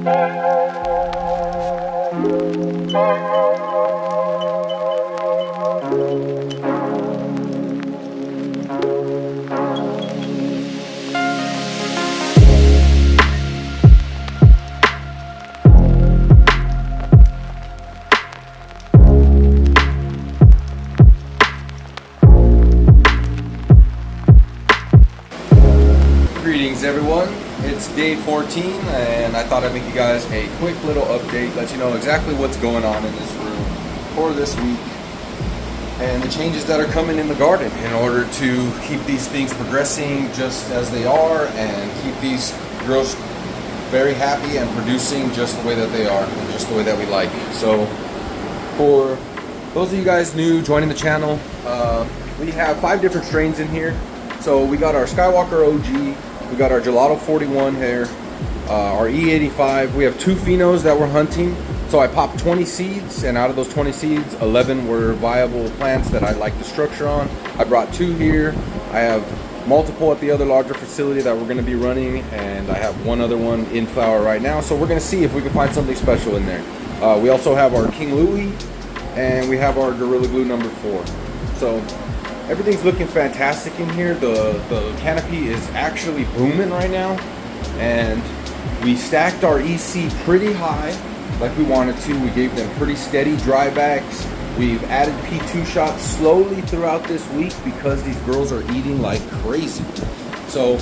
Greetings everyone, it's day 14 and I thought I'd make you guys a quick little update, let you know exactly what's going on in this room for this week and the changes that are coming in the garden in order to keep these things progressing just as they are and keep these girls very happy and producing just the way that they are and just the way that we like. So for those of you guys new joining the channel, we have 5 different strains in here. So we got our Skywalker OG, we got our Gelato 41 here, our E85. We have 2 phenos that we're hunting. So I popped 20 seeds, and out of those 20 seeds, 11 were viable plants that I like the structure on. I brought 2 here. I have multiple at the other larger facility that we're going to be running, and I have 1 other one in flower right now. So we're going to see if we can find something special in there. We also have our King Louie, and we have our Gorilla Glue number 4. So everything's looking fantastic in here. The canopy is actually booming right now, and we stacked our EC pretty high like we wanted to. We gave them pretty steady dry backs. We've added P2 shots slowly throughout this week because these girls are eating like crazy. So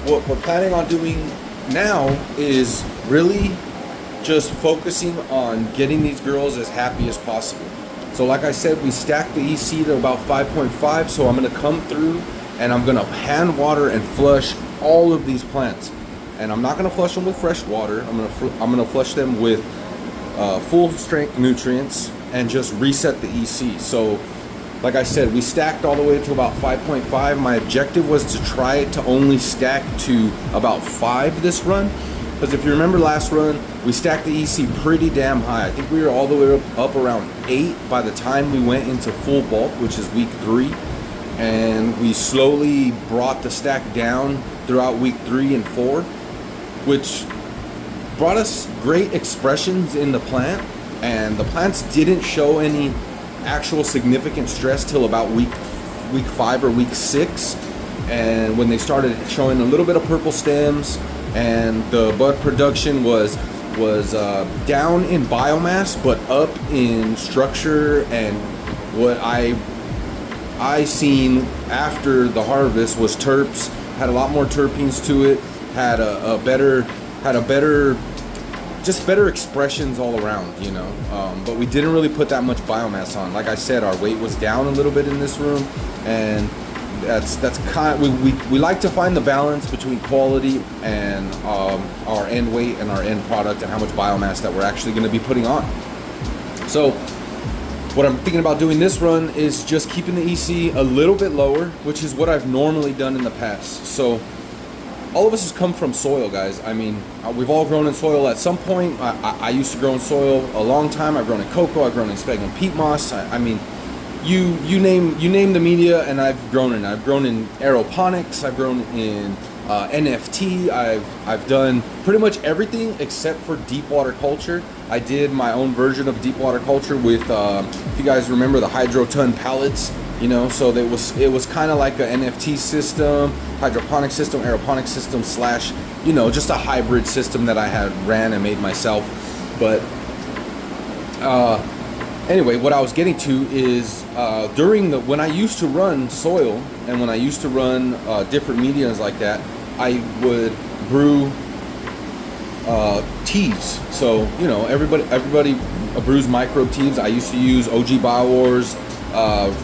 what we're planning on doing now is really just focusing on getting these girls as happy as possible. So like I said, we stacked the EC to about 5.5, so I'm going to come through and I'm going to hand water and flush all of these plants. And I'm not going to flush them with fresh water. I'm going to flush them with full strength nutrients and just reset the EC. So like I said, we stacked all the way to about 5.5. My objective was to try to only stack to about 5 this run. Because if you remember last run, we stacked the EC pretty damn high. I think we were all the way up around 8 by the time we went into full bulk, which is week 3. And we slowly brought the stack down throughout week 3 and 4, which brought us great expressions in the plant. And the plants didn't show any actual significant stress till about week 5 or week 6. And when they started showing a little bit of purple stems, and the bud production was down in biomass but up in structure, and what I seen after the harvest was terps, had a lot more terpenes to it, had better expressions all around, you know. But we didn't really put that much biomass on. Like I said, our weight was down a little bit in this room, and that's kind of, we like to find the balance between quality and our end weight and our end product and how much biomass that we're actually going to be putting on. So what I'm thinking about doing this run is just keeping the EC a little bit lower, which is what I've normally done in the past. So all of us has come from soil, guys. I mean, we've all grown in soil at some point. I used to grow in soil a long time. I've grown in cocoa, I've grown in sphagnum peat moss. I mean, you name the media, and I've grown in. I've grown in aeroponics. I've grown in NFT. I've done pretty much everything except for deep water culture. I did my own version of deep water culture with, if you guys remember, the Hydroton pallets. You know, so it was kind of like a NFT system, hydroponic system, aeroponic system slash, you know, just a hybrid system that I had ran and made myself. But anyway, what I was getting to is when I used to run soil and when I used to run different mediums like that, I would brew teas. So, you know, everybody brews microbe teas. I used to use OG Biowars,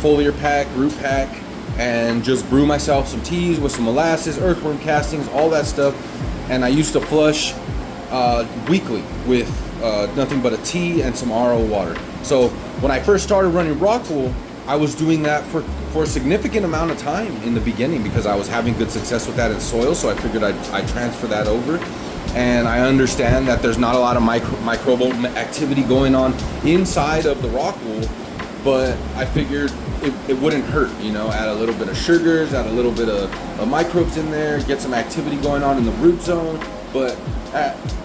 foliar pack, root pack, and just brew myself some teas with some molasses, earthworm castings, all that stuff. And I used to flush weekly with nothing but a tea and some RO water. So when I first started running Rockwool, I was doing that for a significant amount of time in the beginning because I was having good success with that in soil. So I figured I'd transfer that over. And I understand that there's not a lot of microbial activity going on inside of the Rockwool, but I figured it wouldn't hurt, you know, add a little bit of sugars, add a little bit of microbes in there, get some activity going on in the root zone. But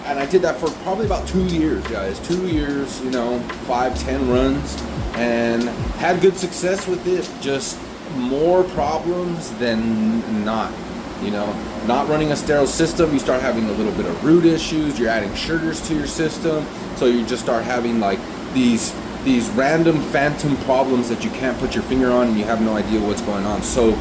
and I did that for probably about 2 years, guys. 2 years, 5-10 runs, and had good success with it. Just more problems than not. Not running a sterile system, you start having a little bit of root issues. You're adding sugars to your system, so you just start having like these random phantom problems that you can't put your finger on, and you have no idea what's going on. So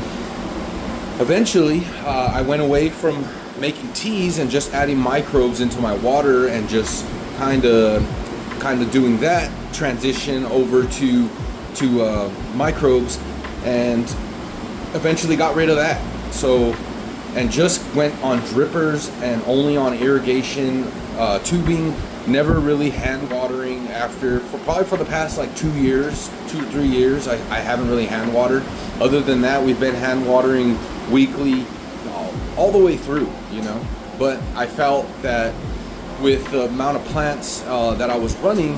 eventually, I went away from making teas and just adding microbes into my water, and just kind of doing that transition over to microbes, and eventually got rid of that. So, and just went on drippers and only on irrigation, tubing, never really hand watering probably for the past like 2 to 3 years. I haven't really hand watered. Other than that, we've been hand watering weekly all the way through, but I felt that with the amount of plants that I was running,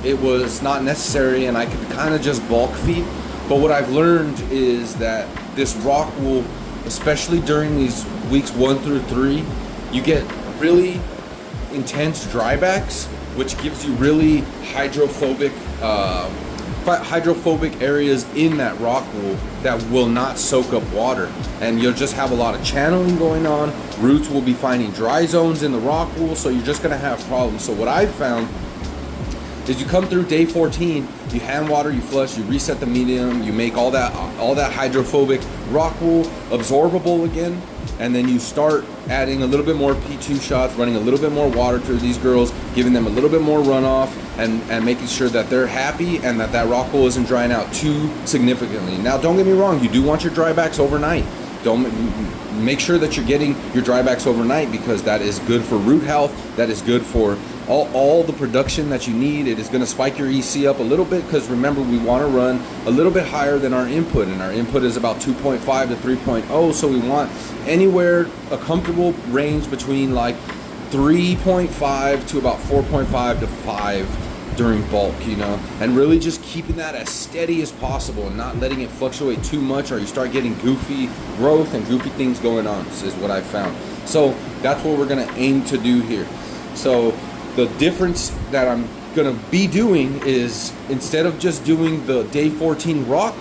it was not necessary, and I could kind of just bulk feed. But what I've learned is that this rock wool, especially during these weeks 1 through 3, you get really intense drybacks, which gives you really hydrophobic areas in that rock wool that will not soak up water, and you'll just have a lot of channeling going on. Roots will be finding dry zones in the rock wool, so you're just going to have problems. So what I've found is you come through day 14, you hand water, you flush, you reset the medium, you make all that hydrophobic rock wool absorbable again, and then you start adding a little bit more P2 shots, running a little bit more water through these girls, giving them a little bit more runoff, and making sure that they're happy and that rock wool isn't drying out too significantly. Now, don't get me wrong, you do want your drybacks overnight. Don't make sure that you're getting your drybacks overnight, because that is good for root health. That is good for all the production that you need. It is going to spike your EC up a little bit, because remember, we want to run a little bit higher than our input, and our input is about 2.5 to 3.0, so we want anywhere a comfortable range between like 3.5 to about 4.5 to 5 during bulk, and really just keeping that as steady as possible and not letting it fluctuate too much, or you start getting goofy growth and goofy things going on, is what I've found. So that's what we're going to aim to do here. So the difference that I'm going to be doing is, instead of just doing the day 14 rock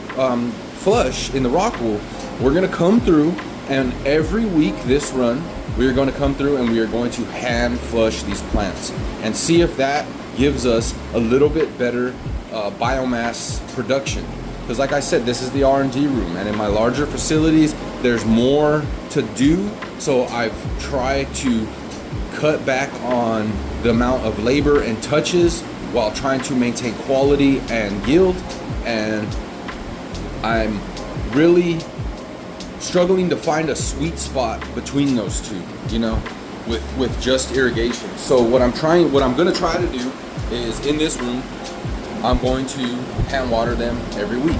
flush in the rock wool, we're going to come through, and every week this run, we are going to come through and we are going to hand flush these plants and see if that gives us a little bit better biomass production. Because like I said, this is the R&D room, and in my larger facilities, there's more to do. So I've tried to cut back on the amount of labor and touches while trying to maintain quality and yield. And I'm really struggling to find a sweet spot between those two, with just irrigation. So what I'm going to try to do is, in this room, I'm going to hand water them every week.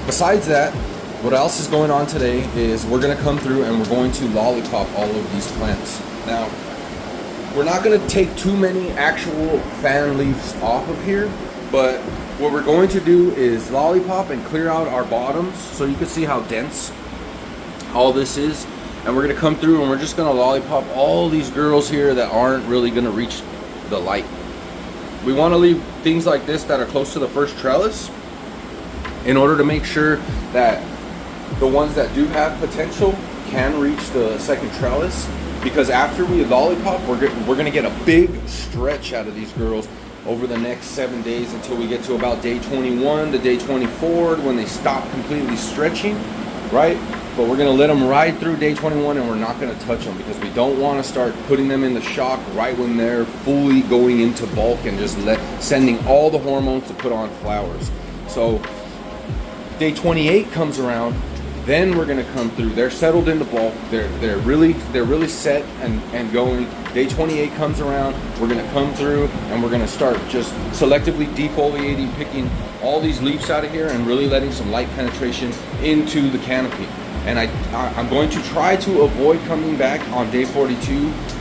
Besides that, what else is going on today is we're going to come through and we're going to lollipop all of these plants. Now, we're not going to take too many actual fan leaves off of here, but what we're going to do is lollipop and clear out our bottoms, so you can see how dense all this is. And we're going to come through and we're just going to lollipop all these girls here that aren't really going to reach the light. We want to leave things like this that are close to the first trellis, in order to make sure that the ones that do have potential can reach the second trellis. Because after we lollipop, we're going to get a big stretch out of these girls over the next 7 days, until we get to about day 21 to day 24, when they stop completely stretching, right? But we're going to let them ride through day 21, and we're not going to touch them, because we don't want to start putting them in the shock right when they're fully going into bulk and just sending all the hormones to put on flowers. So day 28 comes around, then we're going to come through. They're settled into bulk. They're really set and going. Day 28 comes around, we're going to come through and we're going to start just selectively defoliating, picking all these leaves out of here and really letting some light penetration into the canopy. And I'm going to try to avoid coming back on day 42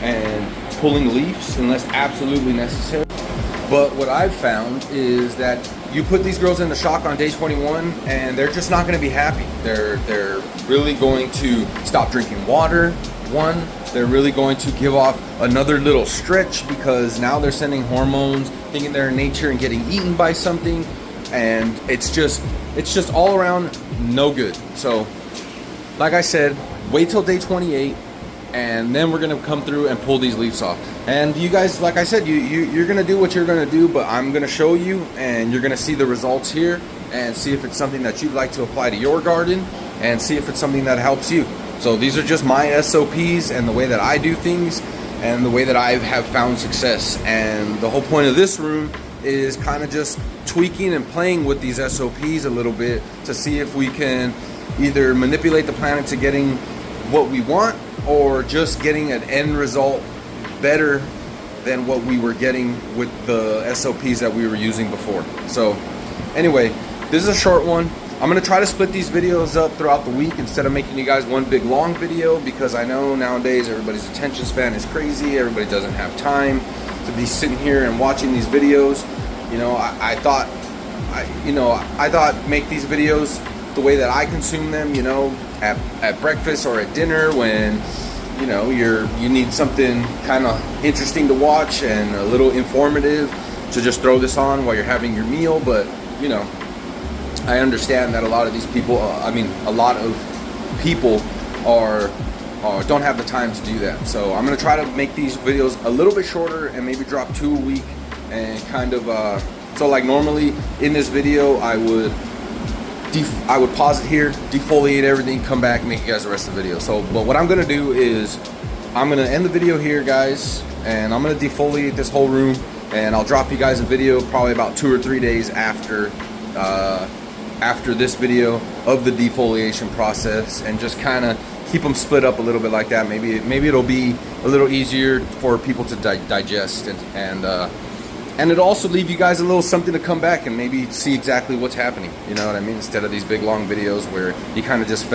and pulling leaves unless absolutely necessary. But what I've found is that you put these girls in the shock on day 21 and they're just not going to be happy. They're really going to stop drinking water. One, they're really going to give off another little stretch because now they're sending hormones, thinking they're in nature and getting eaten by something, and it's just all around no good. So like I said, wait till day 28 and then we're gonna come through and pull these leaves off. And you guys, like I said, you're gonna do what you're gonna do, but I'm gonna show you and you're gonna see the results here and see if it's something that you'd like to apply to your garden and see if it's something that helps you. So these are just my SOPs and the way that I do things and the way that I have found success. And the whole point of this room is kind of just tweaking and playing with these SOPs a little bit to see if we can either manipulate the planet to getting what we want or just getting an end result better than what we were getting with the SOPs that we were using before. So anyway, this is a short one. I'm gonna try to split these videos up throughout the week instead of making you guys one big long video, because I know nowadays everybody's attention span is crazy. Everybody doesn't have time to be sitting here and watching these videos. You know, I thought make these videos the way that I consume them, you know, at breakfast or at dinner when, you know, you need something kind of interesting to watch and a little informative, to just throw this on while you're having your meal. But, you know, I understand that a lot of these people, a lot of people don't have the time to do that. So I'm going to try to make these videos a little bit shorter and maybe drop 2 a week and kind of, so like normally in this video, I would pause it here, defoliate everything, come back, make you guys the rest of the video. So, but what I'm going to do is I'm going to end the video here, guys, and I'm going to defoliate this whole room, and I'll drop you guys a video probably about 2 or 3 days after this video of the defoliation process, and just kind of keep them split up a little bit like that. Maybe it'll be a little easier for people to digest, and it'll also leave you guys a little something to come back and maybe see exactly what's happening. You know what I mean? Instead of these big long videos where you kind of just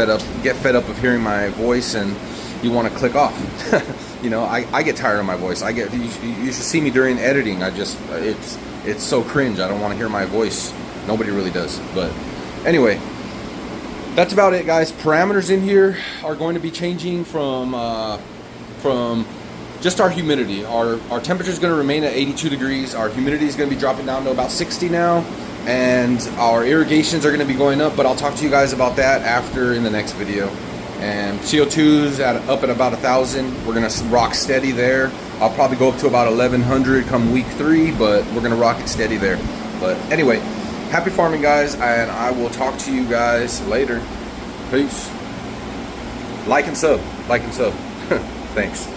get fed up of hearing my voice and you want to click off. You know, I get tired of my voice. You should see me during editing. It's so cringe. I don't want to hear my voice. Nobody really does. But anyway, that's about it, guys. Parameters in here are going to be changing from just our humidity. Our temperature is going to remain at 82 degrees. Our humidity is going to be dropping down to about 60 now, and our irrigations are going to be going up, but I'll talk to you guys about that after in the next video. And CO2's up at about 1,000. We're going to rock steady there. I'll probably go up to about 1,100 come week 3, but we're going to rock it steady there. But anyway, happy farming, guys, and I will talk to you guys later. Peace. Like and sub. Thanks.